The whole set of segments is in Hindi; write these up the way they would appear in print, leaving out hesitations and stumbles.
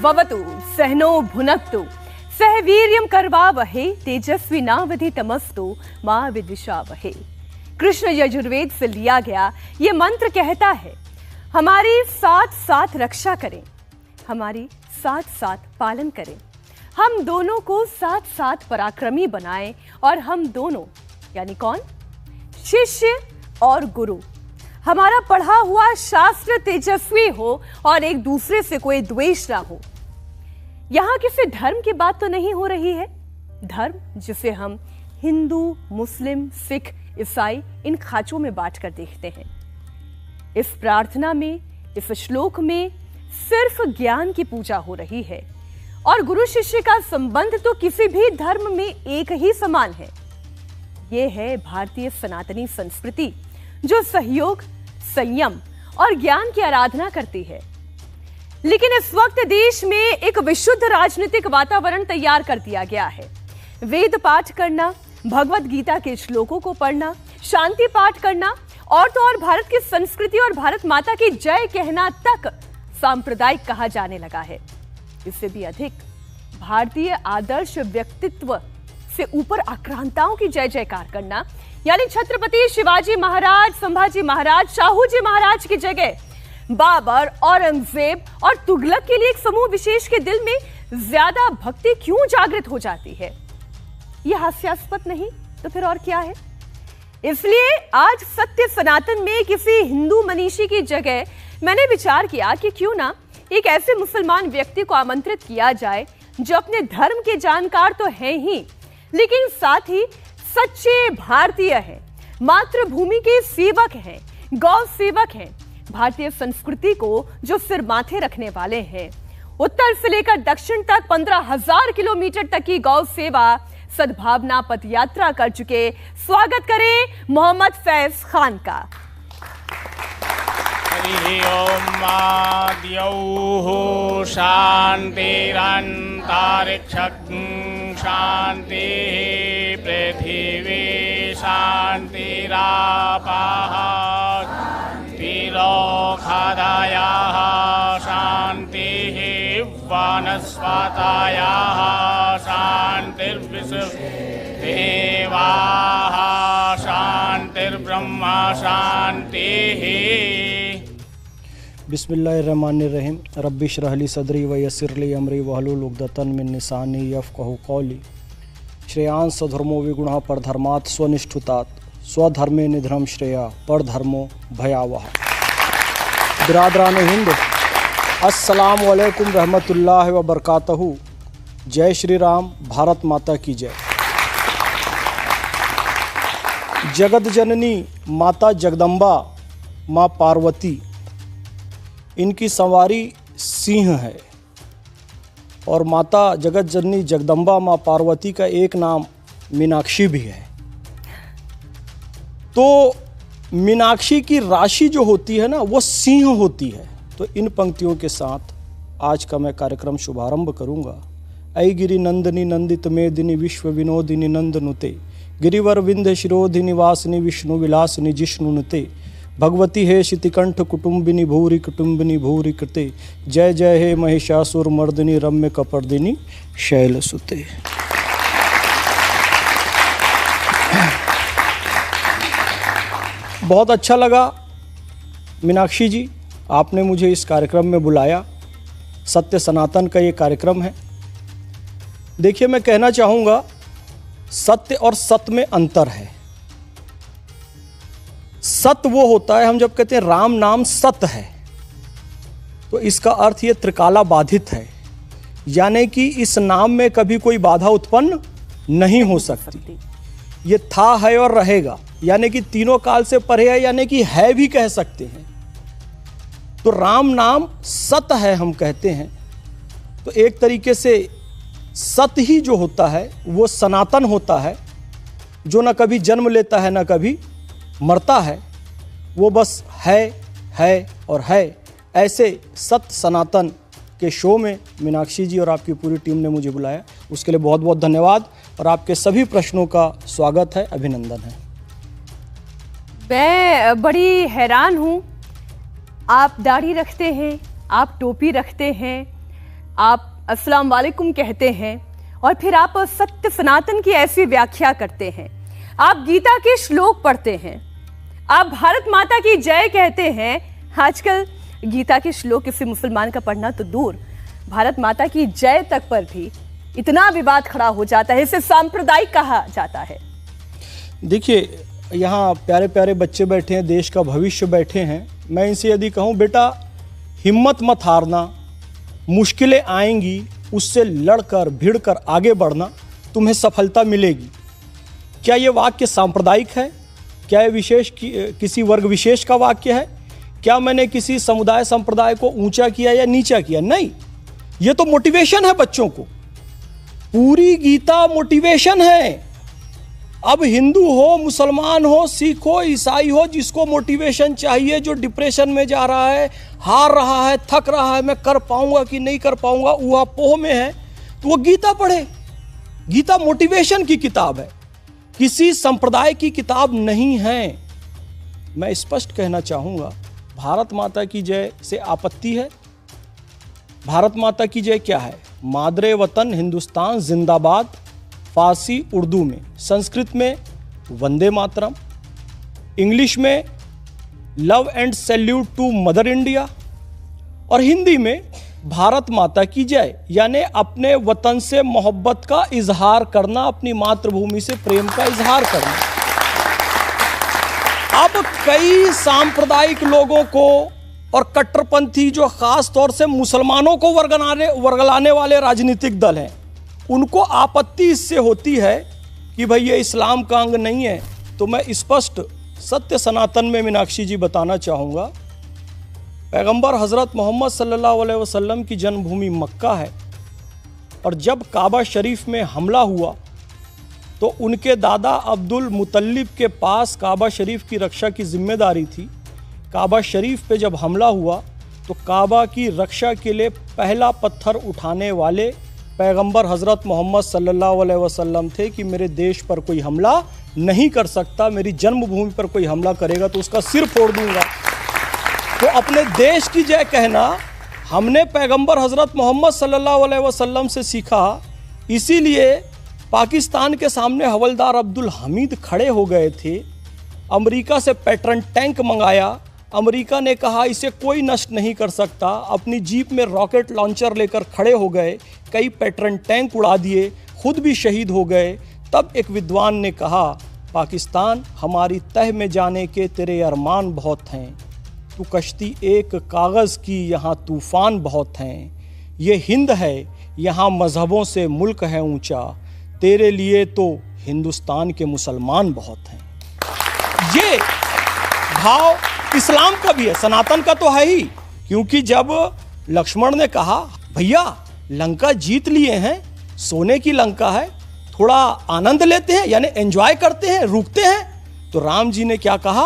ववतु सहनो भुनक्तु सह वीर्यं करवावहै तेजस्विनावधीतमस्तु मां विद्विषावहै। कृष्ण यजुर्वेद से लिया गया ये मंत्र कहता है हमारी साथ साथ रक्षा करें, हमारी साथ साथ पालन करें, हम दोनों को साथ साथ पराक्रमी बनाएं और हम दोनों यानी कौन, शिष्य और गुरु, हमारा पढ़ा हुआ शास्त्र तेजस्वी हो और एक दूसरे से कोई द्वेष ना हो। यहां किसी धर्म की बात तो नहीं हो रही है। धर्म जिसे हम हिंदू, मुस्लिम, सिख, ईसाई इन खांचों में बांटकर देखते हैं। इस प्रार्थना में, इस श्लोक में सिर्फ ज्ञान की पूजा हो रही है और गुरु शिष्य का संबंध तो किसी भी धर्म में एक ही समान है। यह है भारतीय सनातनी संस्कृति जो सहयोग, संयम और ज्ञान की आराधना करती है। लेकिन इस वक्त देश में एक विशुद्ध राजनीतिक वातावरण तैयार कर दिया गया है। वेद पाठ करना, भगवत गीता के श्लोकों को पढ़ना, शांति पाठ करना और तो और भारत की संस्कृति और भारत माता की जय कहना तक सांप्रदायिक कहा जाने लगा है। इससे भी अधिक भारतीय आदर्श व्यक्तित्व से ऊपर आक्रांताओं की जय जयकार करना, यानी छत्रपति शिवाजी महाराज, संभाजी महाराज, शाहू जी महाराज की जगह बाबर, औरंगजेब और तुगलक के लिए एक समूह विशेष के दिल में ज्यादा भक्ति क्यों जागृत हो जाती है? यह हास्यास्पद नहीं तो फिर और क्या है? इसलिए आज सत्य सनातन में किसी हिंदू मनीषी की जगह मैंने विचार किया कि क्यों ना एक ऐसे मुसलमान व्यक्ति को आमंत्रित किया जाए जो अपने धर्म के जानकार तो हैं ही, लेकिन साथ ही सच्चे भारतीय हैं, मातृभूमि के सेवक हैं, गौ सेवक हैं, भारतीय संस्कृति को जो सिर माथे रखने वाले हैं। उत्तर से लेकर दक्षिण तक 15,000 किलोमीटर तक की गौ सेवा सद्भावना पद यात्रा कर चुके। स्वागत करें मोहम्मद फैज खान का। हरि ओम द्यौः शान्तिरन्तरिक्षं शान्ति पृथिवी शान्तिरापः तिरोखदयः शान्तिः वनस्पतयः शान्तिर्विश्व देवाः शान्तिर्ब्रह्म शान्तिः। बिस्मिल्लाहिर्रहमानिर्रहीम। रब्बि इश्रह ली सदरी व यस्सिर ली अमरी वहलुल उक़दतन मिन लिसानी यफ़क़हू क़ौली। श्रेयांस स्वधर्मो विगुणः परधर्मात् स्वनिष्ठुतात् स्वधर्मे निधर्म श्रेया परधर्मो भयावह। बिरादरान हिंद, अस्सलाम वालेकुम रहमतुल्लाहि व बरकातहू। जय श्री राम, भारत माता की जय। जगत जननी माता जगदम्बा माँ पार्वती, इनकी सवारी सिंह है और माता जगत जननी जगदम्बा माँ पार्वती का एक नाम मीनाक्षी भी है। तो मीनाक्षी की राशि जो होती है ना, वो सिंह होती है। तो इन पंक्तियों के साथ आज का मैं कार्यक्रम शुभारंभ करूंगा। ऐ गिरि नंदिनी नंदित मेदिनी विश्व विनोदिनी नंदनुते गिरिवर विंध्य शिरोधिनी वासिनी विष्णु विलासिनी जिष्णुनुते भगवती हे शितिकंठ कुटुंबिनी भूरि कुटुंबिनी भूरि कृते जय जय हे महिषासुर मर्दिनी रम्य कपर्दिनी शैलसुते। बहुत अच्छा लगा मीनाक्षी जी, आपने मुझे इस कार्यक्रम में बुलाया। सत्य सनातन का ये कार्यक्रम है। देखिए, मैं कहना चाहूँगा सत्य और सत में अंतर है। सत्य वो होता है, हम जब कहते हैं राम नाम सत्य है तो इसका अर्थ ये त्रिकाला बाधित है, यानी कि इस नाम में कभी कोई बाधा उत्पन्न नहीं हो सकती। ये था, है और रहेगा, यानी कि तीनों काल से परे है, यानी कि है भी कह सकते हैं। तो राम नाम सत्य है हम कहते हैं। तो एक तरीके से सत्य ही जो होता है वो सनातन होता है, जो ना कभी जन्म लेता है ना कभी मरता है, वो बस है और है। ऐसे सत्य सनातन के शो में मीनाक्षी जी और आपकी पूरी टीम ने मुझे बुलाया, उसके लिए बहुत बहुत धन्यवाद और आपके सभी प्रश्नों का स्वागत है, अभिनंदन है। मैं बड़ी हैरान हूँ, आप दाढ़ी रखते हैं, आप टोपी रखते हैं, आप अस्सलाम वालेकुम कहते हैं और फिर आप सत्य सनातन की ऐसी व्याख्या करते हैं, आप गीता के श्लोक पढ़ते हैं, आप भारत माता की जय कहते हैं। आजकल गीता के श्लोक किसी मुसलमान का पढ़ना तो दूर, भारत माता की जय तक पर भी इतना विवाद खड़ा हो जाता है, इसे सांप्रदायिक कहा जाता है। देखिए, यहाँ प्यारे प्यारे बच्चे बैठे हैं, देश का भविष्य बैठे हैं। मैं इनसे यदि कहूँ बेटा हिम्मत मत हारना, मुश्किलें आएंगी, उससे लड़कर भिड़कर आगे बढ़ना, तुम्हें सफलता मिलेगी। क्या ये वाक्य सांप्रदायिक है? क्या ये विशेष किसी वर्ग विशेष का वाक्य है? क्या मैंने किसी समुदाय संप्रदाय को ऊंचा किया या नीचा किया? नहीं, ये तो मोटिवेशन है बच्चों को। पूरी गीता मोटिवेशन है। अब हिंदू हो, मुसलमान हो, सिख हो, ईसाई हो, जिसको मोटिवेशन चाहिए, जो डिप्रेशन में जा रहा है, हार रहा है, थक रहा है, मैं कर पाऊंगा कि नहीं कर पाऊंगा, ऊहापोह में है, तो वो गीता पढ़े। गीता मोटिवेशन की किताब है, किसी संप्रदाय की किताब नहीं है। मैं स्पष्ट कहना चाहूंगा, भारत माता की जय से आपत्ति है। भारत माता की जय क्या है? मादरे वतन हिंदुस्तान जिंदाबाद, फारसी उर्दू में, संस्कृत में वंदे मातरम, इंग्लिश में love and salute to mother India, और हिंदी में भारत माता की जय, यानी अपने वतन से मोहब्बत का इजहार करना, अपनी मातृभूमि से प्रेम का इजहार करना। अब कई सांप्रदायिक लोगों को और कट्टरपंथी, जो खास तौर से मुसलमानों को वर्गलाने वाले राजनीतिक दल हैं, उनको आपत्ति इससे होती है कि भाई ये इस्लाम का अंग नहीं है। तो मैं स्पष्ट सत्य सनातन में मीनाक्षी जी बताना चाहूँगा, पैगंबर हज़रत मोहम्मद सल्लल्लाहु अलैहि वसल्लम की जन्मभूमि मक्का है, और जब काबा शरीफ में हमला हुआ तो उनके दादा अब्दुल मुतल्लिब के पास काबा शरीफ की रक्षा की जिम्मेदारी थी। काबा शरीफ पे जब हमला हुआ तो काबा की रक्षा के लिए पहला पत्थर उठाने वाले पैगंबर हज़रत मोहम्मद सल्लल्लाहु अलैहि वसल्लम थे कि मेरे देश पर कोई हमला नहीं कर सकता, मेरी जन्मभूमि पर कोई हमला करेगा तो उसका सिर फोड़ दूंगा। तो अपने देश की जय कहना हमने पैगंबर हज़रत मोहम्मद सल्लल्लाहु अलैहि वसल्लम से सीखा। इसीलिए पाकिस्तान के सामने हवलदार अब्दुल हमीद खड़े हो गए थे, अमेरिका से पैट्रन टैंक मंगाया, अमेरिका ने कहा इसे कोई नष्ट नहीं कर सकता, अपनी जीप में रॉकेट लॉन्चर लेकर खड़े हो गए, कई पैट्रन टैंक उड़ा दिए, खुद भी शहीद हो गए। तब एक विद्वान ने कहा, पाकिस्तान हमारी तह में जाने के तेरे अरमान बहुत हैं, तू कश्ती एक कागज़ की, यहाँ तूफ़ान बहुत हैं। ये हिंद है, यहाँ मज़हबों से मुल्क है ऊंचा, तेरे लिए तो हिंदुस्तान के मुसलमान बहुत हैं। ये भाव इस्लाम का भी है, सनातन का तो है ही। क्योंकि जब लक्ष्मण ने कहा भैया लंका जीत लिए हैं, सोने की लंका है, थोड़ा आनंद लेते हैं, यानी एंजॉय करते हैं, रुकते हैं, तो राम जी ने क्या कहा,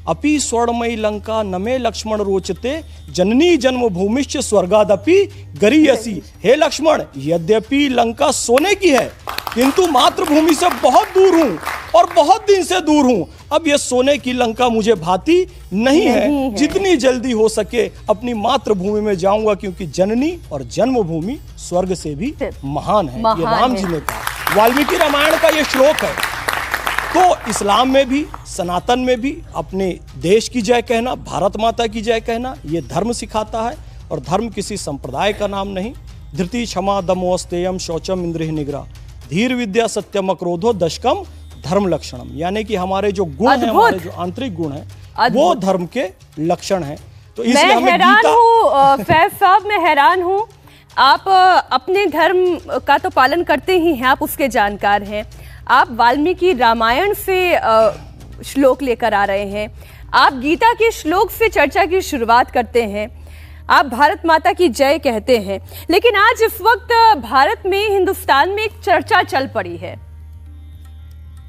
अपि स्वर्णमयी लंका नमे लक्ष्मण रोचते, जननी जन्मभूमिश्च स्वर्गादपि गरीयसी। हे लक्ष्मण, यद्यपि लंका सोने की है किंतु मातृभूमि से बहुत दूर हूं और बहुत दिन से दूर हूं। अब ये सोने की लंका मुझे भाती नहीं है, जितनी जल्दी हो सके अपनी मातृभूमि में जाऊंगा, क्योंकि जननी और जन्मभूमि स्वर्ग से भी महान है। ये राम जी ने कहा, वाल्मीकि रामायण का ये श्लोक है। तो इस्लाम में भी, सनातन में भी अपने देश की जय कहना, भारत माता की जय कहना, ये धर्म सिखाता है। और धर्म किसी संप्रदाय का नाम नहीं। धृति क्षमा दमोस्तेयम शौचम इंद्रिय निग्रह, धीर विद्या सत्यम क्रोधो दशकम धर्म लक्षणम, यानी कि हमारे जो गुण हैं, हमारे जो आंतरिक गुण हैं, वो धर्म के लक्षण हैं। तो इसलिए हमें हैरान हूँ फैज साहब, मैं हैरान हूँ, आप अपने धर्म का तो पालन करते ही हैं, आप उसके जानकार हैं, आप वाल्मीकि रामायण से श्लोक लेकर आ रहे हैं, आप गीता के श्लोक से चर्चा की शुरुआत करते हैं, आप भारत माता की जय कहते हैं। लेकिन आज इस वक्त भारत में, हिंदुस्तान में एक चर्चा चल पड़ी है।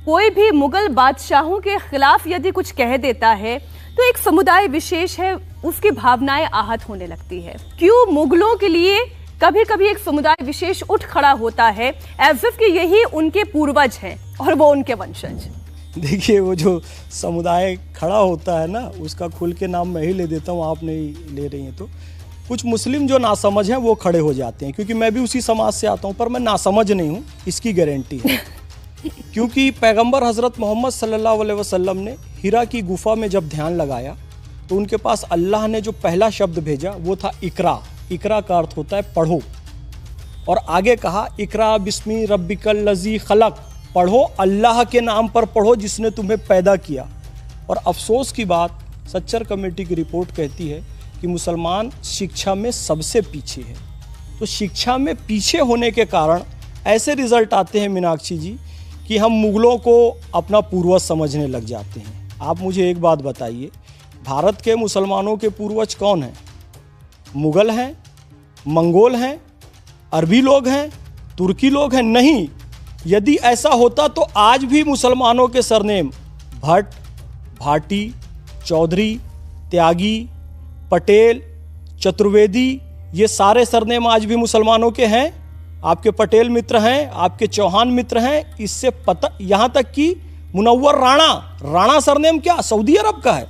कोई भी मुगल बादशाहों के खिलाफ यदि कुछ कह देता है तो एक समुदाय विशेष है, उसकी भावनाएं आहत होने लगती है। क्यों मुगलों के लिए कभी कभी एक समुदाय विशेष उठ खड़ा होता है, एज इफ कि यही उनके पूर्वज हैं और वो उनके वंशज। देखिए, वो जो समुदाय खड़ा होता है ना, उसका खुल के नाम मैं ही ले देता हूँ, आप नहीं ले रही हैं। तो कुछ मुस्लिम जो नासमझ हैं वो खड़े हो जाते हैं, क्योंकि मैं भी उसी समाज से आता हूँ, पर मैं नासमझ नहीं हूँ, इसकी गारंटी है। क्योंकि पैगंबर हज़रत मोहम्मद सल्लल्लाहु अलैहि वसल्लम ने हिरा की गुफा में जब ध्यान लगाया तो उनके पास अल्लाह ने जो पहला शब्द भेजा वो था इकरा। इकरा का अर्थ होता है पढ़ो, और आगे कहा इकरा बिस्मी रब्बिकल लज़ी खलक, पढ़ो अल्लाह के नाम पर पढ़ो जिसने तुम्हें पैदा किया। और अफसोस की बात, सच्चर कमेटी की रिपोर्ट कहती है कि मुसलमान शिक्षा में सबसे पीछे है। तो शिक्षा में पीछे होने के कारण ऐसे रिजल्ट आते हैं मीनाक्षी जी कि हम मुगलों को अपना पूर्वज समझने लग जाते हैं। आप मुझे एक बात बताइए, भारत के मुसलमानों के पूर्वज कौन हैं? मुगल हैं, मंगोल हैं, अरबी लोग हैं, तुर्की लोग हैं? नहीं। यदि ऐसा होता तो आज भी मुसलमानों के सरनेम भट्ट, भाटी, चौधरी, त्यागी, पटेल, चतुर्वेदी, ये सारे सरनेम आज भी मुसलमानों के हैं। आपके पटेल मित्र हैं, आपके चौहान मित्र हैं। इससे पता, यहाँ तक कि मुनव्वर राणा, राणा सरनेम क्या सऊदी अरब का है।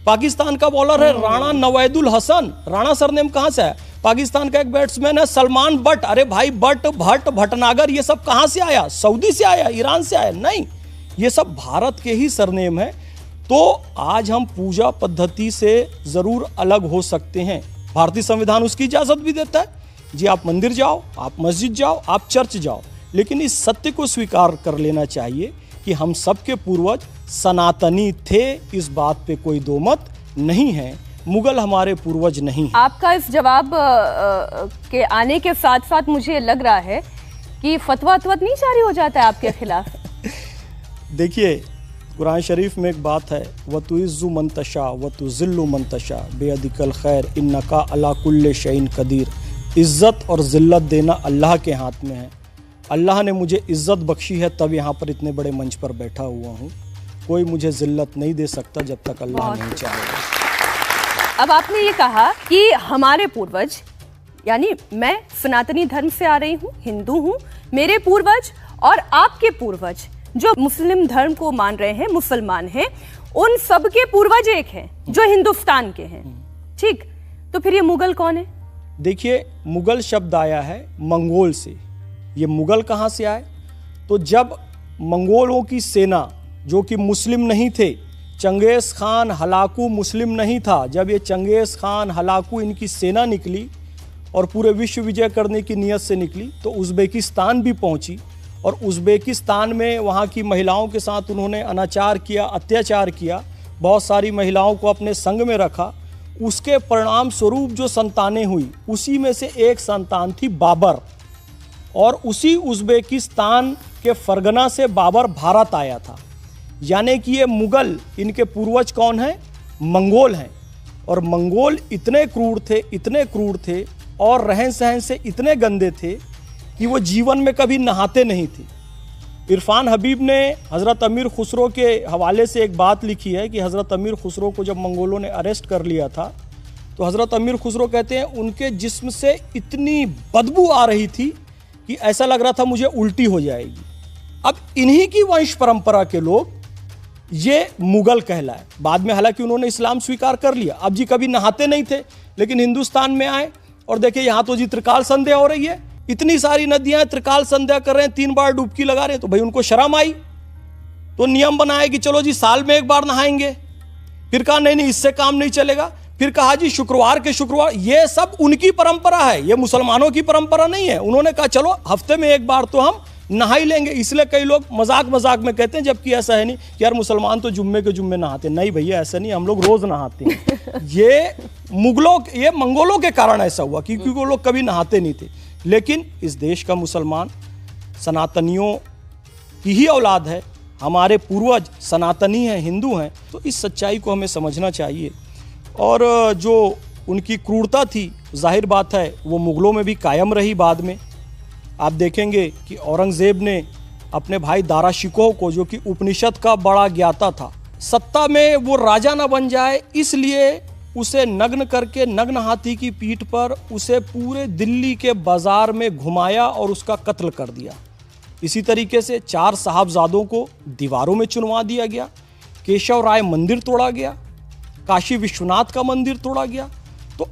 पाकिस्तान का बॉलर है राणा नवैदुल हसन, राणा सरनेम कहाँ से है? पाकिस्तान का एक बैट्समैन है सलमान बट। अरे भाई, बट, भट्ट, भटनागर, ये सब कहाँ से आया? सऊदी से आया, ईरान से आया? नहीं, ये सब भारत के ही सरनेम है। तो आज हम पूजा पद्धति से जरूर अलग हो सकते हैं, भारतीय संविधान उसकी इजाजत भी देता है। जी, आप मंदिर जाओ, आप मस्जिद जाओ, आप चर्च जाओ, लेकिन इस सत्य को स्वीकार कर लेना चाहिए कि हम सबके पूर्वज सनातनी थे। इस बात पे कोई दो मत नहीं है। मुगल हमारे पूर्वज नहीं हैं। आपका इस जवाब के आने के साथ साथ मुझे लग रहा है कि फतवा नहीं जारी हो जाता है आपके खिलाफ। देखिए, कुरान शरीफ में एक बात है, वतुइज़्ज़ु मन तशा वतुज़िल्लु मन तशा बियदिकल खैर इन्नका अला कुल्ले शैइन कदीर। इज़्ज़त और ज़िल्लत देना अल्लाह के हाथ में है। अल्लाह ने मुझे इज़्ज़त बख्शी है, तब यहाँ पर इतने बड़े मंच पर बैठा हुआ हूँ। कोई मुझे ज़िल्लत नहीं दे सकता जब तक अल्लाह नहीं चाहेगा। अब आपने ये कहा कि हमारे पूर्वज, यानी मैं सनातनी धर्म से आ रही हूँ, हिंदू हूँ, मेरे पूर्वज और आपके पूर्वज जो मुस्लिम धर्म को मान रहे हैं, मुसलमान हैं, उन सब के पूर्वज एक हैं जो हिंदुस्तान के हैं। ठीक, तो फिर ये मुगल कौन है? देखिए, मुगल शब्द आया है मंगोल से। ये मुगल कहाँ से आए? तो जब मंगोलों की सेना, जो कि मुस्लिम नहीं थे, चंगेज़ खान हलाकू मुस्लिम नहीं था, जब ये चंगेज़ खान हलाकू इनकी सेना निकली और पूरे विश्व विजय करने की नीयत से निकली, तो उज़्बेकिस्तान भी पहुंची। और उज़्बेकिस्तान में वहाँ की महिलाओं के साथ उन्होंने अनाचार किया, अत्याचार किया, बहुत सारी महिलाओं को अपने संग में रखा। उसके परिणाम स्वरूप जो संतानें हुई, उसी में से एक संतान थी बाबर, और उसी उज़्बेकिस्तान के फरगना से बाबर भारत आया था। यानी कि ये मुगल, इनके पूर्वज कौन हैं? मंगोल हैं। और मंगोल इतने क्रूर थे, इतने क्रूर थे, और रहन सहन से इतने गंदे थे कि वो जीवन में कभी नहाते नहीं थे। इरफान हबीब ने हज़रत अमीर खुसरो के हवाले से एक बात लिखी है कि हज़रत अमीर खुसरो को जब मंगोलों ने अरेस्ट कर लिया था, तो हज़रत अमीर खुसरो कहते हैं उनके जिस्म से इतनी बदबू आ रही थी कि ऐसा लग रहा था मुझे उल्टी हो जाएगी। अब इन्हीं की वंश परंपरा के लोग ये मुगल कहलाए। बाद में हालांकि उन्होंने इस्लाम स्वीकार कर लिया। अब जी कभी नहाते नहीं थे, लेकिन हिंदुस्तान में आए और देखिए यहाँ तो जी त्रिकाल संध्या हो रही है, इतनी सारी नदियां त्रिकाल संध्या कर रहे हैं, 3 बार डुबकी लगा रहे हैं। तो भाई उनको शर्म आई, तो नियम बनाए कि चलो जी साल में 1 बार नहाएंगे। फिर कहा नहीं, इससे काम नहीं चलेगा। फिर कहा जी शुक्रवार के शुक्रवार। ये सब उनकी परंपरा है, ये मुसलमानों की परंपरा नहीं है। उन्होंने कहा चलो हफ्ते में 1 बार तो हम नहा ही लेंगे। इसलिए कई लोग मजाक मजाक में कहते हैं, जबकि ऐसा है नहीं कि यार मुसलमान तो जुम्मे के जुम्मे नहाते। नहीं भैया, ऐसा नहीं, हम लोग रोज नहाते हैं। ये मंगोलों के कारण ऐसा हुआ, क्योंकि वो लोग कभी नहाते नहीं थे। लेकिन इस देश का मुसलमान सनातनियों की ही औलाद है, हमारे पूर्वज सनातनी हैं, हिंदू हैं। तो इस सच्चाई को हमें समझना चाहिए। और जो उनकी क्रूरता थी, जाहिर बात है वो मुगलों में भी कायम रही। बाद में आप देखेंगे कि औरंगज़ेब ने अपने भाई दारा शिकोह को, जो कि उपनिषद का बड़ा ज्ञाता था, सत्ता में वो राजा ना बन जाए, इसलिए उसे नग्न करके, नग्न हाथी की पीठ पर उसे पूरे दिल्ली के बाजार में घुमाया और उसका कत्ल कर दिया। इसी तरीके से 4 साहबजादों को दीवारों में चुनवा दिया गया। केशव राय मंदिर तोड़ा गया, काशी विश्वनाथ का मंदिर तोड़ा गया। तो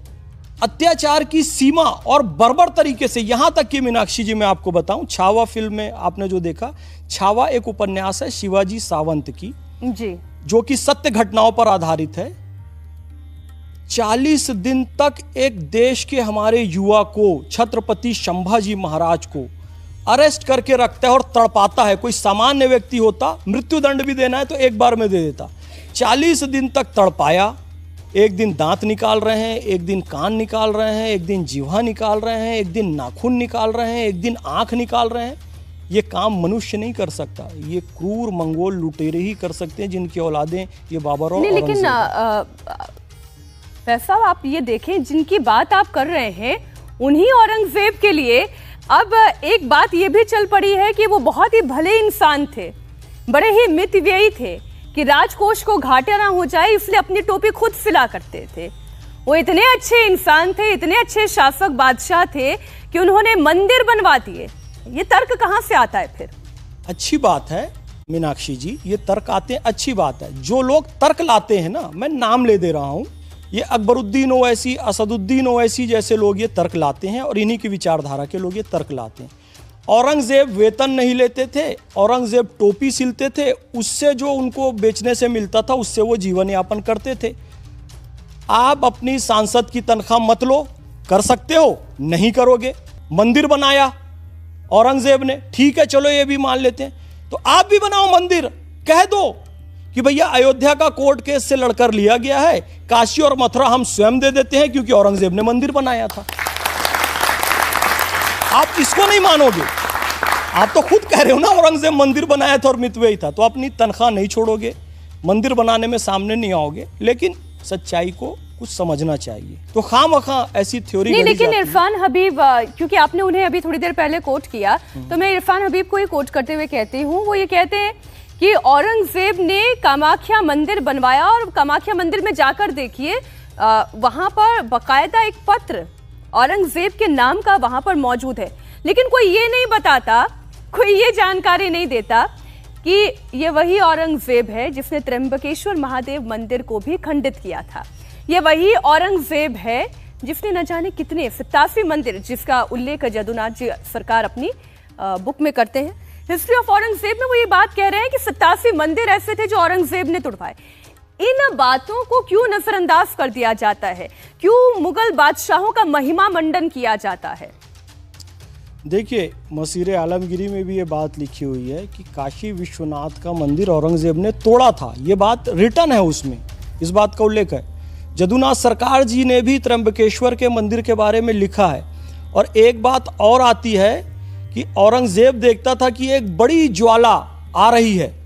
अत्याचार की सीमा और बर्बर तरीके से, यहां तक कि मीनाक्षी जी मैं आपको बताऊं, छावा फिल्म में आपने जो देखा, छावा एक उपन्यास है शिवाजी सावंत की जी, जो कि सत्य घटनाओं पर आधारित है। 40 दिन तक एक देश के हमारे युवा को, छत्रपति संभाजी महाराज को अरेस्ट करके रखता है और तड़पाता है। कोई सामान्य व्यक्ति होता, मृत्युदंड भी देना है तो एक बार में दे देता। 40 दिन तक तड़पाया। एक दिन दांत निकाल रहे हैं, एक दिन कान निकाल रहे हैं, एक दिन जीवा निकाल रहे हैं, एक दिन नाखून निकाल रहे हैं, एक दिन आंख निकाल रहे हैं। ये काम मनुष्य नहीं कर सकता, ये क्रूर मंगोल लुटेरे ही कर सकते हैं, जिनकी औलादें ये बाबर और नहीं, लेकिन वैसा आप ये देखें, जिनकी बात आप कर रहे हैं उन्हीं औरंगजेब के लिए अब एक बात ये भी चल पड़ी है कि वो बहुत ही भले इंसान थे, बड़े ही मितव्ययी थे कि राजकोष को घाटा ना हो जाए इसलिए अपनी टोपी खुद सिला करते थे। वो इतने अच्छे इंसान थे, इतने अच्छे शासक बादशाह थे कि उन्होंने मंदिर बनवा दिए। ये तर्क कहां से आता है फिर? अच्छी बात है मीनाक्षी जी, ये तर्क आते हैं, अच्छी बात है। जो लोग तर्क लाते हैं ना, मैं नाम ले दे रहा हूं, ये अकबरुद्दीन ओवैसी, असदुद्दीन ओवैसी जैसे लोग ये तर्क लाते हैं और इन्हीं की विचारधारा के लोग ये तर्क लाते हैं। औरंगजेब वेतन नहीं लेते थे, औरंगजेब टोपी सिलते थे, उससे जो उनको बेचने से मिलता था उससे वो जीवन यापन करते थे। आप अपनी सांसद की तनख्वाह मत लो, कर सकते हो, नहीं करोगे। मंदिर बनाया औरंगजेब ने, ठीक है चलो ये भी मान लेते हैं, तो आप भी बनाओ मंदिर। कह दो कि भैया अयोध्या का कोर्ट केस से लड़कर लिया गया है, काशी और मथुरा हम स्वयं दे देते हैं क्योंकि औरंगजेब ने मंदिर बनाया था। आप इसको नहीं मानोगे, आप तो खुद कह रहे हो ना औरंगजेब मंदिर बनाया था और मितव्ययी था, तो अपनी तनख्वाह नहीं छोड़ोगे, मंदिर बनाने में सामने नहीं आओगे। लेकिन सच्चाई को कुछ समझना चाहिए, तो खामखा ऐसी थ्योरी नहीं। लेकिन इरफान हबीब, क्योंकि आपने उन्हें अभी थोड़ी देर पहले कोट किया, तो मैं इरफान हबीब को ही कोट करते हुए कहती हूँ, वो ये कहते हैं कि औरंगजेब ने कामाख्या मंदिर बनवाया और कामाख्या मंदिर में जाकर देखिए, वहां पर बकायदा एक पत्र औरंगजेब के नाम का वहां पर मौजूद है। लेकिन कोई ये नहीं बताता, कोई ये जानकारी नहीं देता कि ये वही औरंगजेब है जिसने त्र्यंबकेश्वर महादेव मंदिर को भी खंडित किया था। ये वही औरंगजेब है जिसने न जाने कितने 87 मंदिर, जिसका उल्लेख जदुनाथ जी सरकार अपनी बुक में करते हैं, हिस्ट्री ऑफ औरंगजेब में वो ये बात कह रहे हैं कि 87 मंदिर ऐसे थे जो औरंगजेब ने तुड़वाए। इन बातों को क्यों नजरअंदाज कर दिया जाता है? क्यों मुगल बादशाहों का महिमा मंडन किया जाता है? देखिए, मसीरे आलमगिरी में भी ये बात लिखी हुई है कि काशी विश्वनाथ का मंदिर औरंगजेब ने तोड़ा था। ये बात रिटर्न है, उसमें इस बात का उल्लेख है। जदुनाथ सरकार जी ने भी त्र्यंबकेश्वर के मंदिर के बारे में लिखा है। और एक बात और आती है कि औरंगजेब देखता था कि एक बड़ी ज्वाला आ रही है,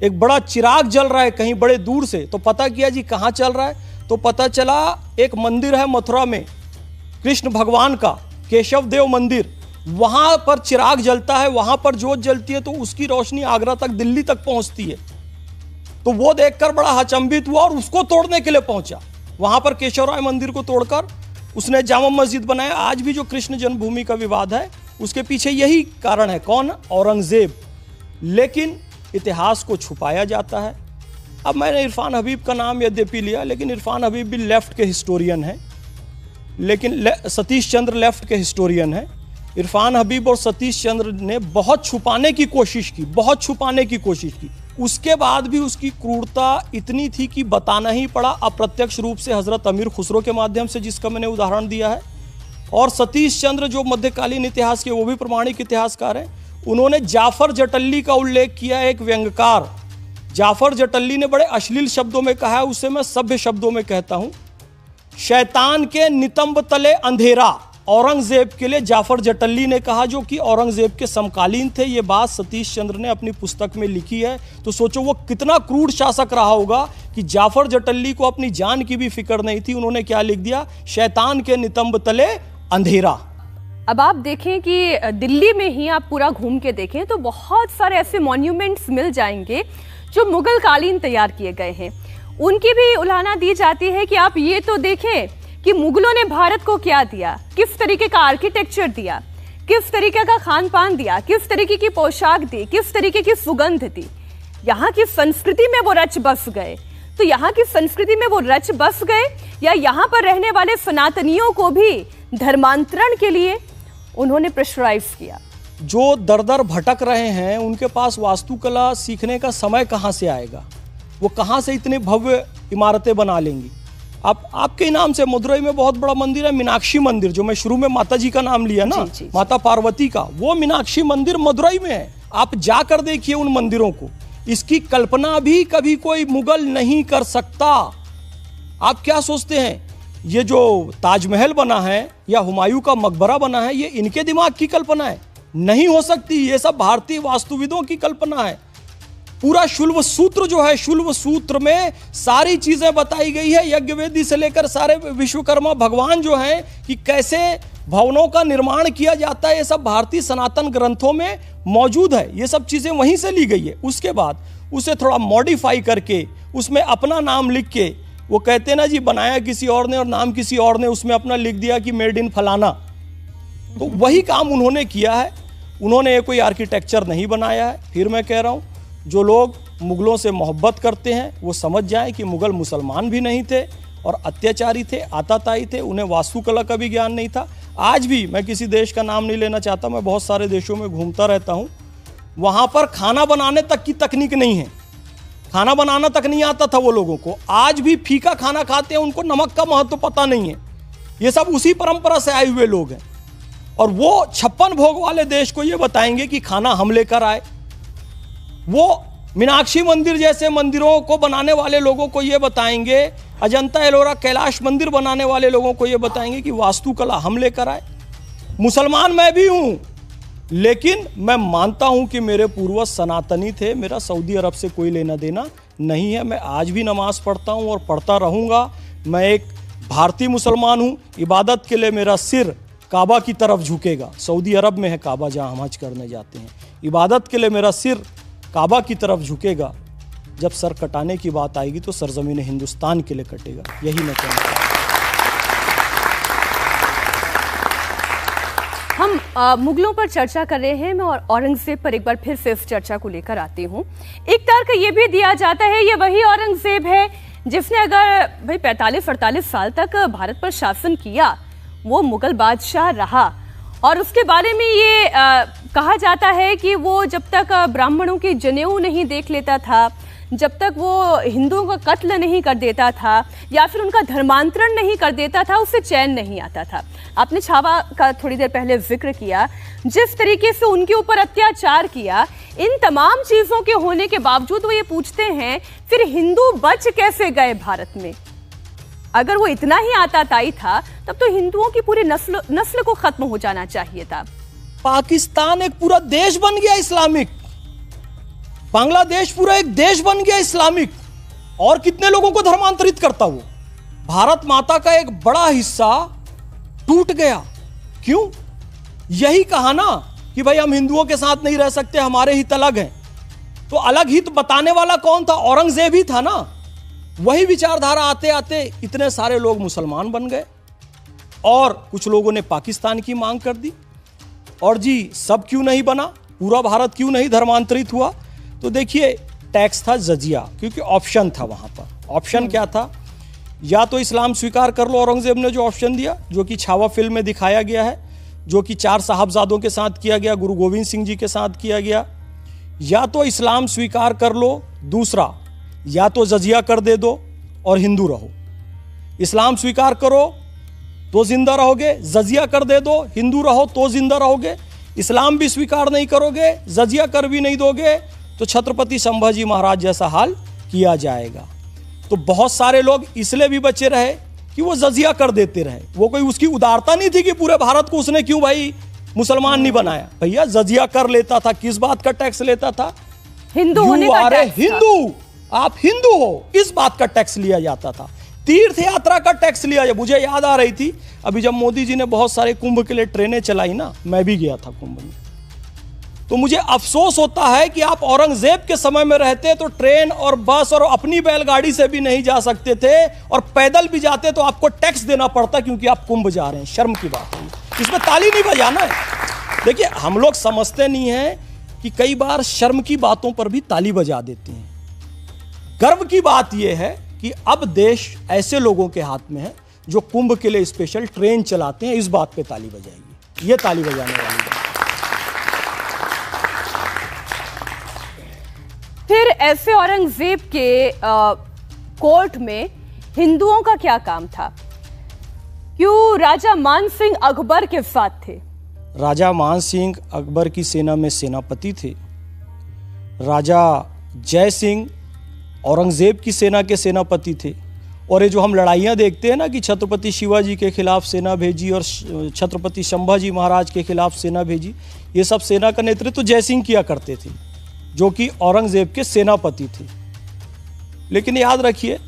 एक बड़ा चिराग जल रहा है कहीं बड़े दूर से, तो पता किया जी कहाँ चल रहा है, तो पता चला एक मंदिर है मथुरा में कृष्ण भगवान का, केशव देव मंदिर, वहां पर चिराग जलता है, वहां पर जोत जलती है, तो उसकी रोशनी आगरा तक, दिल्ली तक पहुंचती है। तो वो देखकर बड़ा अचंभित हुआ और उसको तोड़ने के लिए पहुंचा। वहां पर केशवराय मंदिर को तोड़कर उसने जामा मस्जिद बनाया। आज भी जो कृष्ण जन्मभूमि का विवाद है उसके पीछे यही कारण है। कौन? औरंगजेब। लेकिन इतिहास को छुपाया जाता है। अब मैंने इरफान हबीब का नाम यद्यपि लिया, लेकिन इरफान हबीब भी लेफ्ट के हिस्टोरियन हैं, लेकिन सतीश चंद्र लेफ्ट के हिस्टोरियन हैं। इरफान हबीब और सतीश चंद्र ने बहुत छुपाने की कोशिश की, बहुत छुपाने की कोशिश की। उसके बाद भी उसकी क्रूरता इतनी थी कि बताना ही पड़ा, अप्रत्यक्ष रूप से हजरत अमीर खुसरो के माध्यम से, जिसका मैंने उदाहरण दिया है। और सतीश चंद्र जो मध्यकालीन इतिहास के, वो भी प्रमाणिक इतिहासकार हैं, उन्होंने जाफर जटल्ली का उल्लेख किया, एक व्यंग्यकार। जाफर जटल्ली ने बड़े अश्लील शब्दों में कहा है, उसे मैं सभ्य शब्दों में कहता हूं, शैतान के नितंब तले अंधेरा। औरंगजेब के लिए जाफर जटल्ली ने कहा, जो कि औरंगजेब के समकालीन थे। ये बात सतीश चंद्र ने अपनी पुस्तक में लिखी है। तो सोचो वो कितना क्रूर शासक रहा होगा कि जाफर जटल्ली को अपनी जान की भी फिक्र नहीं थी। उन्होंने क्या लिख दिया? शैतान के नितंब तले अंधेरा। अब आप देखें कि दिल्ली में ही आप पूरा घूम के देखें तो बहुत सारे ऐसे मॉन्यूमेंट्स मिल जाएंगे जो मुगल कालीन तैयार किए गए हैं। उनकी भी उलाहना दी जाती है कि आप ये तो देखें कि मुगलों ने भारत को क्या दिया, किस तरीके का आर्किटेक्चर दिया, किस तरीके का खान पान दिया, किस तरीके की पोशाक दी, किस तरीके की सुगंध दी, यहाँ की संस्कृति में वो रच बस गए। तो यहाँ की संस्कृति में वो रच बस गए, या यहाँ पर रहने वाले सनातनियों को भी धर्मांतरण के लिए उन्होंने प्रेशराइज किया? जो दर दर भटक रहे हैं उनके पास वास्तुकला सीखने का समय कहाँ से आएगा? वो कहाँ से इतने भव्य इमारतें बना लेंगी? आपके ही नाम से मदुरई में बहुत बड़ा मंदिर है, मीनाक्षी मंदिर, जो मैं शुरू में माता जी का नाम लिया ना, जी। माता पार्वती का, वो मीनाक्षी मंदिर मदुरई में है। आप जाकर देखिए उन मंदिरों को। इसकी कल्पना भी कभी कोई मुगल नहीं कर सकता। आप क्या सोचते हैं ये जो ताजमहल बना है या हुमायूं का मकबरा बना है, ये इनके दिमाग की कल्पना है? नहीं हो सकती। ये सब भारतीय वास्तुविदों की कल्पना है। पूरा शुल्व सूत्र जो है, शुल्व सूत्र में सारी चीजें बताई गई है, यज्ञवेदी से लेकर सारे विश्वकर्मा भगवान जो हैं कि कैसे भवनों का निर्माण किया जाता है, ये सब भारतीय सनातन ग्रंथों में मौजूद है। ये सब चीजें वहीं से ली गई है। उसके बाद उसे थोड़ा मॉडिफाई करके उसमें अपना नाम लिख के, वो कहते हैं ना जी, बनाया किसी और ने और नाम किसी और ने, उसमें अपना लिख दिया कि मेड इन फलाना। तो वही काम उन्होंने किया है। उन्होंने ये कोई आर्किटेक्चर नहीं बनाया है। फिर मैं कह रहा हूँ, जो लोग मुगलों से मोहब्बत करते हैं वो समझ जाएं कि मुगल मुसलमान भी नहीं थे और अत्याचारी थे, आताताई थे। उन्हें वास्तुकला का भी ज्ञान नहीं था। आज भी मैं किसी देश का नाम नहीं लेना चाहता, मैं बहुत सारे देशों में घूमता रहता हूँ, वहाँ पर खाना बनाने तक की तकनीक नहीं है। खाना बनाना तक नहीं आता था वो लोगों को। आज भी फीका खाना खाते हैं, उनको नमक का महत्व पता नहीं है। ये सब उसी परंपरा से आए हुए लोग हैं। और वो 56 भोग वाले देश को ये बताएंगे कि खाना हम लेकर आए। वो मीनाक्षी मंदिर जैसे मंदिरों को बनाने वाले लोगों को ये बताएंगे, अजंता एलोरा कैलाश मंदिर बनाने वाले लोगों को ये बताएंगे कि वास्तुकला हम लेकर आए। मुसलमान मैं भी हूं, लेकिन मैं मानता हूं कि मेरे पूर्वज सनातनी थे। मेरा सऊदी अरब से कोई लेना देना नहीं है। मैं आज भी नमाज पढ़ता हूं और पढ़ता रहूंगा। मैं एक भारतीय मुसलमान हूं। इबादत के लिए मेरा सिर काबा की तरफ झुकेगा। सऊदी अरब में है काबा, जहां हम हज करने जाते हैं। इबादत के लिए मेरा सिर काबा की तरफ झुकेगा। जब सर कटाने की बात आएगी तो सरजमीन हिंदुस्तान के लिए कटेगा। यही मैं कहना चाहता हूं। हम मुगलों पर चर्चा कर रहे हैं। मैं और औरंगजेब पर एक बार फिर से इस चर्चा को लेकर आती हूँ। एक तर्क ये भी दिया जाता है, ये वही औरंगजेब है जिसने अगर भाई 45-48 साल तक भारत पर शासन किया, वो मुगल बादशाह रहा। और उसके बारे में ये कहा जाता है कि वो जब तक ब्राह्मणों की जनेऊ नहीं देख लेता था, जब तक वो हिंदुओं का कत्ल नहीं कर देता था या फिर उनका धर्मांतरण नहीं कर देता था, उससे चैन नहीं आता था। आपने छावा का थोड़ी देर पहले जिक्र किया, जिस तरीके से उनके ऊपर अत्याचार किया, इन तमाम चीजों के होने के बावजूद वो ये पूछते हैं फिर हिंदू बच कैसे गए भारत में? अगर वो इतना ही आताताई था तब तो हिंदुओं की पूरी नस्ल को खत्म हो जाना चाहिए था। पाकिस्तान एक पूरा देश बन गया इस्लामिक, बांग्लादेश पूरा एक देश बन गया इस्लामिक। और कितने लोगों को धर्मांतरित करता वो? भारत माता का एक बड़ा हिस्सा टूट गया। क्यों? यही कहा ना कि भाई हम हिंदुओं के साथ नहीं रह सकते, हमारे हित अलग हैं। तो अलग हित बताने वाला कौन था? औरंगजेब ही था ना। वही विचारधारा आते आते इतने सारे लोग मुसलमान बन गए और कुछ लोगों ने पाकिस्तान की मांग कर दी। और जी सब क्यों नहीं बना? पूरा भारत क्यों नहीं धर्मांतरित हुआ? तो देखिए, टैक्स था जजिया, क्योंकि ऑप्शन था वहां पर। ऑप्शन क्या था? या तो इस्लाम स्वीकार कर लो, औरंगजेब ने जो ऑप्शन दिया, जो कि छावा फिल्म में दिखाया गया है, जो कि 4 साहबजादों के साथ किया गया, गुरु गोविंद सिंह जी के साथ किया गया। या तो इस्लाम स्वीकार कर लो, दूसरा या तो जजिया कर दे दो और हिंदू रहो। इस्लाम स्वीकार करो तो जिंदा रहोगे, जजिया कर दे दो, हिंदू रहो तो जिंदा रहोगे। इस्लाम भी स्वीकार नहीं करोगे, जजिया कर भी नहीं दोगे, तो छत्रपति संभाजी महाराज जैसा हाल किया जाएगा। तो बहुत सारे लोग इसलिए भी बचे रहे कि वो जजिया कर देते रहे। वो कोई उसकी उदारता नहीं थी कि पूरे भारत को उसने क्यों भाई मुसलमान नहीं बनाया। भैया जजिया कर लेता था, किस बात का टैक्स लेता था? हिंदू होने का टैक्स। हिंदू, आप हिंदू हो, इस बात का टैक्स लिया जाता था। तीर्थ यात्रा का टैक्स लिया जाए। मुझे याद आ रही थी अभी जब मोदी जी ने बहुत सारे कुंभ के लिए ट्रेनें चलाई ना, मैं भी गया था कुंभ में, तो मुझे अफसोस होता है कि आप औरंगजेब के समय में रहते तो ट्रेन और बस और अपनी बैलगाड़ी से भी नहीं जा सकते थे, और पैदल भी जाते तो आपको टैक्स देना पड़ता क्योंकि आप कुंभ जा रहे हैं। शर्म की बात है, इसमें ताली नहीं बजाना है। देखिए, हम लोग समझते नहीं हैं कि कई बार शर्म की बातों पर भी ताली बजा देते हैं। गर्व की बात यह है कि अब देश ऐसे लोगों के हाथ में है जो कुंभ के लिए स्पेशल ट्रेन चलाते हैं। इस बात पे ताली बजाइए, ये ताली बजाने वाली बात। फिर ऐसे औरंगजेब के कोर्ट में हिंदुओं का क्या काम था? क्यों राजा मान सिंह अकबर के साथ थे? राजा मान सिंह अकबर की सेना में सेनापति थे। राजा जय सिंह औरंगजेब की सेना के सेनापति थे। और ये जो हम लड़ाइयाँ देखते हैं ना कि छत्रपति शिवाजी के खिलाफ सेना भेजी और छत्रपति संभाजी महाराज के खिलाफ सेना भेजी, ये सब सेना का नेतृत्व जय सिंह किया करते थे, जो कि औरंगजेब के सेनापति थे। लेकिन याद रखिए,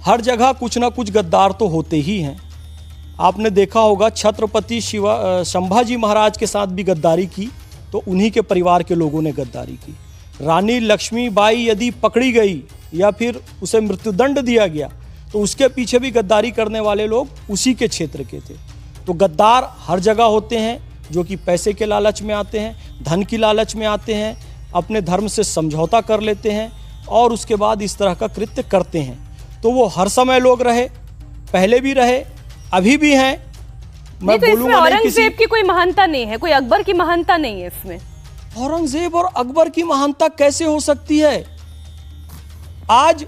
हर जगह कुछ ना कुछ गद्दार तो होते ही हैं। आपने देखा होगा छत्रपति संभाजी महाराज के साथ भी गद्दारी की तो उन्हीं के परिवार के लोगों ने गद्दारी की। रानी लक्ष्मीबाई यदि पकड़ी गई या फिर उसे मृत्युदंड दिया गया तो उसके पीछे भी गद्दारी करने वाले लोग उसी के क्षेत्र के थे। तो गद्दार हर जगह होते हैं, जो कि पैसे के लालच में आते हैं, धन की लालच में आते हैं, अपने धर्म से समझौता कर लेते हैं और उसके बाद इस तरह का कृत्य करते हैं। तो वो हर समय लोग रहे, पहले भी रहे, अभी भी हैं। मैं तो बोलूंगा नहीं किसी औरंगजेब की कोई महानता नहीं है, कोई अकबर की महानता नहीं है इसमें। औरंगजेब और अकबर की महानता कैसे हो सकती है? आज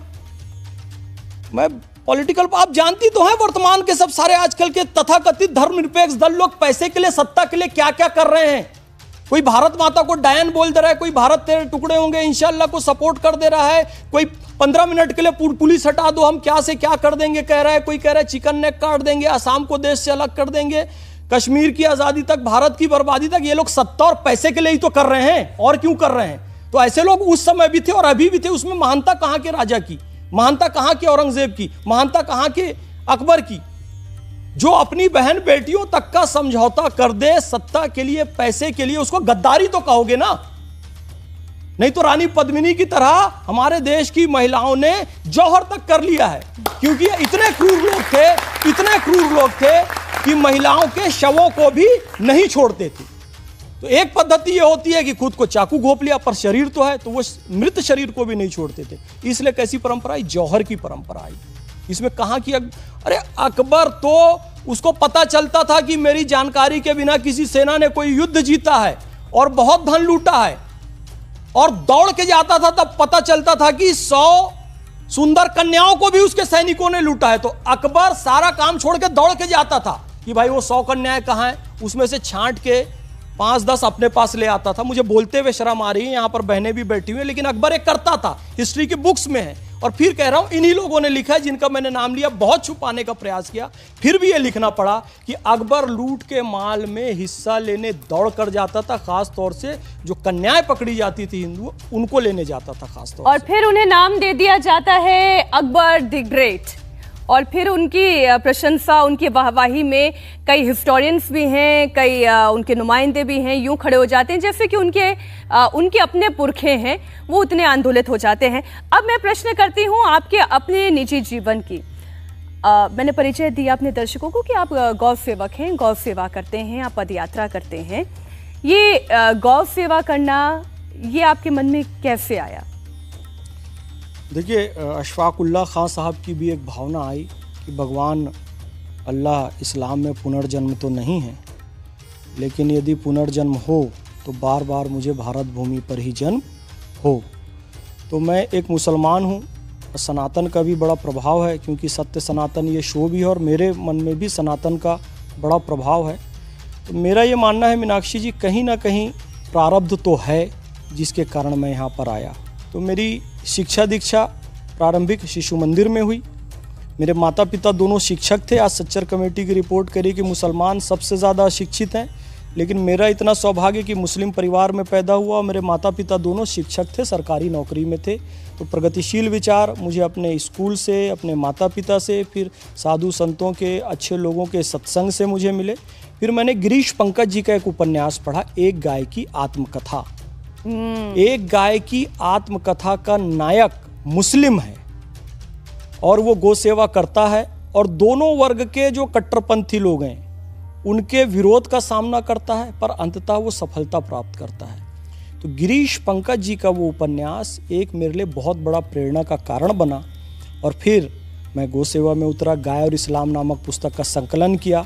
मैं पॉलिटिकल, आप जानती तो हैं वर्तमान के सब सारे आजकल के तथाकथित धर्मनिरपेक्ष दल लोग पैसे के लिए, सत्ता के लिए क्या क्या कर रहे हैं। कोई भारत माता को डायन बोल दे रहा है, कोई भारत तेरे टुकड़े होंगे इंशाल्लाह को सपोर्ट कर दे रहा है, कोई 15 मिनट के लिए पुलिस हटा दो हम क्या से क्या कर देंगे कह रहा है, कोई कह रहा है चिकन नेक काट देंगे, असम को देश से अलग कर देंगे, कश्मीर की आजादी तक, भारत की बर्बादी तक। ये लोग सत्ता और पैसे के लिए ही तो कर रहे हैं, और क्यों कर रहे हैं? तो ऐसे लोग उस समय भी थे और अभी भी थे। उसमें महानता कहां के राजा की, महानता कहां के औरंगजेब की, महानता कहां के अकबर की, जो अपनी बहन बेटियों तक का समझौता कर दे सत्ता के लिए, पैसे के लिए? उसको गद्दारी तो कहोगे ना। नहीं तो रानी पद्मिनी की तरह हमारे देश की महिलाओं ने जौहर तक कर लिया है, क्योंकि इतने क्रूर लोग थे, इतने क्रूर लोग थे कि महिलाओं के शवों को भी नहीं छोड़ते थे। तो एक पद्धति ये होती है कि खुद को चाकू घोंप लिया, पर शरीर तो है, तो वो मृत शरीर को भी नहीं छोड़ते थे। इसलिए कैसी परंपरा आई? जौहर की परंपरा आई। इसमें कहां की अरे अकबर तो उसको पता चलता था कि मेरी जानकारी के बिना किसी सेना ने कोई युद्ध जीता है और बहुत धन लूटा है, और दौड़ के जाता था तब पता चलता था कि 100 सुंदर कन्याओं को भी उसके सैनिकों ने लूटा है। तो अकबर सारा काम छोड़ के दौड़ के जाता था कि भाई वो 100 कन्याएं कहां हैं, उसमें से छांट के 5-10 अपने पास ले आता था। मुझे बोलते हुए शर्म आ रही है, यहां पर बहनें भी बैठी हुई हैं, लेकिन अकबर एक करता था, हिस्ट्री की बुक्स में है। और फिर कह रहा हूं, इन्हीं लोगों ने लिखा है जिनका मैंने नाम लिया, बहुत छुपाने का प्रयास किया, फिर भी यह लिखना पड़ा कि अकबर लूट के माल में हिस्सा लेने दौड़ कर जाता था। खास तौर से जो कन्याएं पकड़ी जाती थी हिंदू, उनको लेने जाता था खास तौर और से। फिर उन्हें नाम दे दिया जाता है अकबर द ग्रेट। और फिर उनकी प्रशंसा, उनकी वाहवाही में कई हिस्टोरियंस भी हैं, कई उनके नुमाइंदे भी हैं, यूं खड़े हो जाते हैं जैसे कि उनके अपने पुरखे हैं, वो उतने आंदोलित हो जाते हैं। अब मैं प्रश्न करती हूं आपके अपने निजी जीवन की। मैंने परिचय दिया अपने दर्शकों को कि आप गौ सेवक हैं, गौ सेवा करते हैं, आप पदयात्रा करते हैं। ये गौ सेवा करना, ये आपके मन में कैसे आया? देखिए, अशफाकुल्लाह खां साहब की भी एक भावना आई कि भगवान अल्लाह इस्लाम में पुनर्जन्म तो नहीं है, लेकिन यदि पुनर्जन्म हो तो बार बार मुझे भारत भूमि पर ही जन्म हो। तो मैं एक मुसलमान हूँ, सनातन का भी बड़ा प्रभाव है, क्योंकि सत्य सनातन ये शो भी है और मेरे मन में भी सनातन का बड़ा प्रभाव है। तो मेरा ये मानना है मीनाक्षी जी, कहीं ना कहीं प्रारब्ध तो है जिसके कारण मैं यहाँ पर आया। तो मेरी शिक्षा दीक्षा प्रारंभिक शिशु मंदिर में हुई। मेरे माता पिता दोनों शिक्षक थे। आज सच्चर कमेटी की रिपोर्ट करी कि मुसलमान सबसे ज़्यादा अशिक्षित हैं, लेकिन मेरा इतना सौभाग्य कि मुस्लिम परिवार में पैदा हुआ और मेरे माता पिता दोनों शिक्षक थे, सरकारी नौकरी में थे। तो प्रगतिशील विचार मुझे अपने स्कूल से, अपने माता पिता से, फिर साधु संतों के, अच्छे लोगों के सत्संग से मुझे मिले। फिर मैंने गिरीश पंकज जी का एक उपन्यास पढ़ा, एक गाय की आत्मकथा। एक गाय की आत्मकथा का नायक मुस्लिम है और वो गौ सेवा करता है, और दोनों वर्ग के जो कट्टरपंथी लोग हैं उनके विरोध का सामना करता है, पर अंततः वो सफलता प्राप्त करता है। तो गिरीश पंकज जी का वो उपन्यास एक मेरे लिए बहुत बड़ा प्रेरणा का कारण बना। और फिर मैं गौ सेवा में उतरा। गाय और इस्लाम नामक पुस्तक का संकलन किया।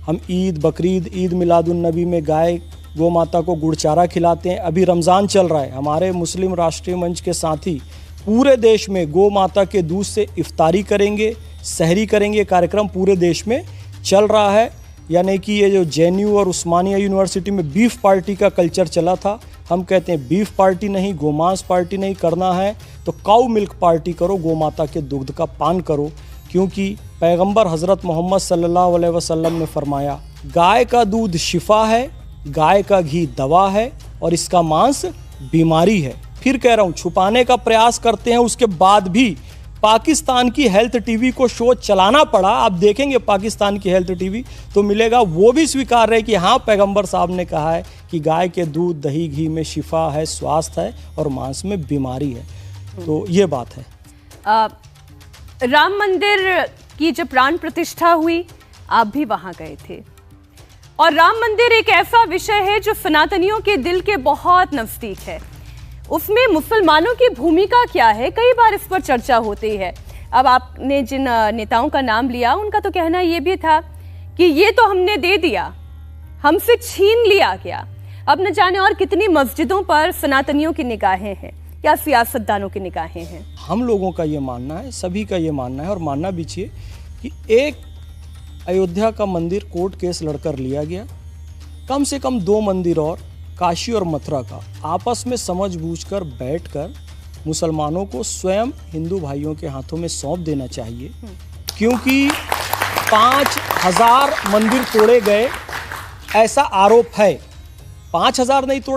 हम ईद, बकरीद, ईद मिलादुन्नबी में गाय गौ माता को गुड़चारा खिलाते हैं। अभी रमज़ान चल रहा है, हमारे मुस्लिम राष्ट्रीय मंच के साथी पूरे देश में गौ माता के दूध से इफ्तारी करेंगे, सहरी करेंगे। कार्यक्रम पूरे देश में चल रहा है। यानी कि ये जो जेएनयू और उस्मानिया यूनिवर्सिटी में बीफ पार्टी का कल्चर चला था, हम कहते हैं बीफ पार्टी नहीं, गोमांस पार्टी नहीं करना है तो काऊ मिल्क पार्टी करो, गौ माता के दुग्ध का पान करो। क्योंकि पैगंबर हज़रत मोहम्मद सल्लल्लाहु अलैहि वसल्लम ने फरमाया, गाय का दूध शिफा है, गाय का घी दवा है और इसका मांस बीमारी है। फिर कह रहा हूँ, छुपाने का प्रयास करते हैं, उसके बाद भी पाकिस्तान की हेल्थ टीवी को शो चलाना पड़ा। आप देखेंगे पाकिस्तान की हेल्थ टीवी तो मिलेगा, वो भी स्वीकार रहे कि हाँ, पैगंबर साहब ने कहा है कि गाय के दूध, दही, घी में शिफा है, स्वास्थ्य है और मांस में बीमारी है। तो ये बात है। राम मंदिर की जब प्राण प्रतिष्ठा हुई, आप भी वहां गए थे और राम मंदिर एक ऐसा विषय है जो सनातनियों के दिल के बहुत नजदीक है। उसमें मुसलमानों की भूमिका क्या है, कई बार इस पर चर्चा होती है। अब आपने जिन नेताओं का नाम लिया, उनका तो कहना ये भी था कि ये तो हमने दे दिया, हमसे छीन लिया गया। अब न जाने और कितनी मस्जिदों पर सनातनियों की निगाहें हैं या सियासतदानों की निगाहें हैं। हम लोगों का ये मानना है, सभी का ये मानना है और मानना भी चाहिए कि एक अयोध्या का मंदिर कोर्ट केस लड़कर लिया गया, कम से कम 2 मंदिर और काशी और मथुरा का आपस में समझ बूझकर बैठकर मुसलमानों को स्वयं हिंदू भाइयों के हाथों में सौंप देना चाहिए। क्योंकि 5000 मंदिर तोड़े गए ऐसा आरोप है। 5000 नहीं तोड़े